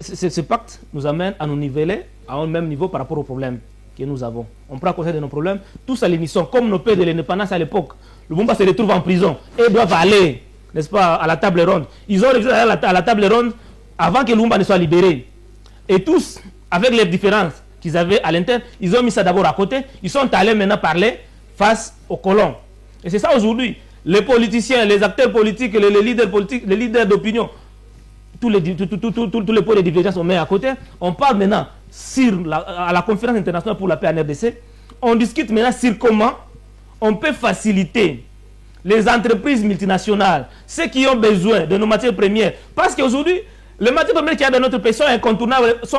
Ce pacte nous amène à nous niveler à un même niveau par rapport aux problèmes que nous avons. On prend conscience de nos problèmes, tous à l'émission, comme nos pères de l'indépendance à l'époque. Le Lumumba se retrouve en prison et doivent aller, n'est-ce pas, à la table ronde. Ils ont réussi à la table ronde avant que Lumumba ne soit libéré. Et tous, avec les différences qu'ils avaient à l'interne, ils ont mis ça d'abord à côté. Ils sont allés maintenant parler face aux colons. Et c'est ça aujourd'hui. Les politiciens, les acteurs politiques, les leaders d'opinion, tous les points de divergence on met à côté. On parle maintenant à la conférence internationale pour la paix en RDC. On discute maintenant sur comment on peut faciliter les entreprises multinationales, ceux qui ont besoin de nos matières premières. Parce qu'aujourd'hui, les matières premières qu'il y a dans notre pays sont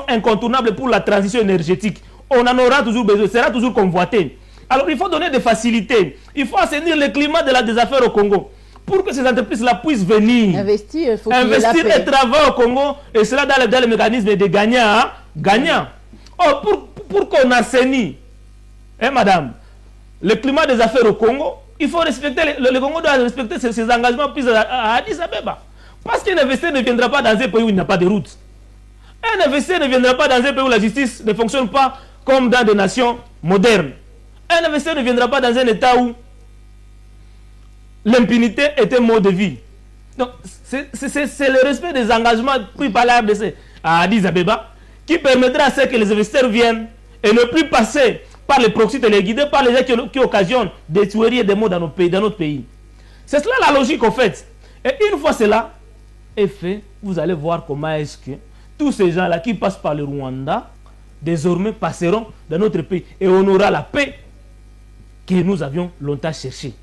incontournables pour la transition énergétique. On en aura toujours besoin, sera toujours convoité. Alors il faut donner des facilités. Il faut assainir le climat des affaires au Congo pour que ces entreprises-là puissent venir investir et travailler au Congo, et cela dans le mécanisme de gagnant. Oh, pour qu'on assainisse, madame, le climat des affaires au Congo, il faut respecter, le Congo doit respecter ses engagements pris à Addis Abeba. Parce qu'un investisseur ne viendra pas dans un pays où il n'y a pas de route. Un investisseur ne viendra pas dans un pays où la justice ne fonctionne pas comme dans des nations modernes. Un investisseur ne viendra pas dans un état où l'impunité est un mode de vie. Donc, c'est le respect des engagements pris par la RDC à Addis Abeba qui permettra à ce que les investisseurs viennent et ne plus passer par les proxys téléguidés, par les gens qui occasionnent des tueries et des morts dans notre pays. C'est cela la logique en fait. Et une fois cela est fait, vous allez voir comment est-ce que tous ces gens-là qui passent par le Rwanda, désormais passeront dans notre pays et on aura la paix que nous avions longtemps cherché.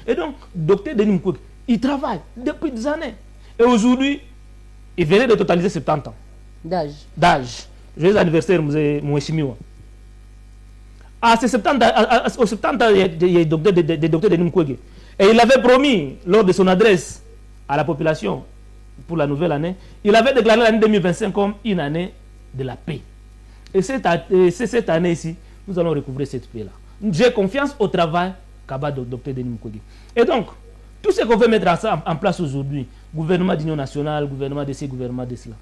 Et donc, Dr Denis Mukwege, il travaille depuis des années. Et aujourd'hui, il venait de totaliser 70 ans. D'âge. Joyeux anniversaire, Mouechimiwa. À ces 70 ans, il y a Dr Denis Mukwege. Et il avait promis, lors de son adresse à la population pour la nouvelle année, il avait déclaré l'année 2025 comme une année de la paix. Et c'est cette année-ci, nous allons recouvrir cette paix-là. J'ai confiance au travail qu'a Dr Denis Mukwege. Et donc, tout ce qu'on veut mettre en place aujourd'hui, gouvernement d'union nationale, gouvernement de ci, gouvernement de cela,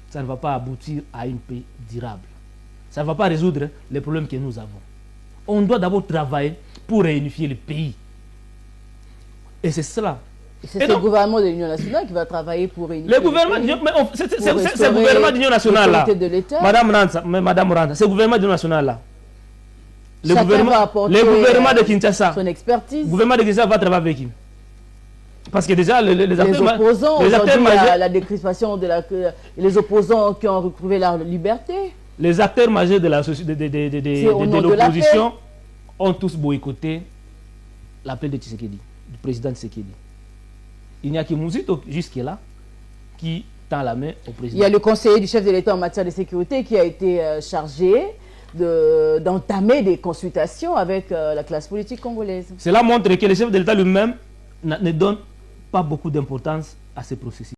ça ne va pas aboutir à une paix durable. Ça ne va pas résoudre les problèmes que nous avons. On doit d'abord travailler pour réunifier le pays. Et c'est cela. C'est le gouvernement de l'Union nationale qui va travailler pour réunifier le gouvernement d'Union nationale. C'est le gouvernement d'Union nationale là. Madame Randa, c'est le gouvernement d'Union nationale là. Le gouvernement de Kinshasa. Son expertise. Le gouvernement de Kinshasa va travailler avec qui? Parce que déjà, les opposants, la décrispation les opposants qui ont retrouvé leur liberté. Les acteurs majeurs de l'opposition ont tous boycotté l'appel de Tshisekedi, du président Tshisekedi. Il n'y a que Mouzito jusque-là qui tend la main au président. Il y a le conseiller du chef de l'État en matière de sécurité qui a été chargé d'entamer des consultations avec la classe politique congolaise. Cela montre que le chef de l'État lui-même ne donne pas beaucoup d'importance à ces processus.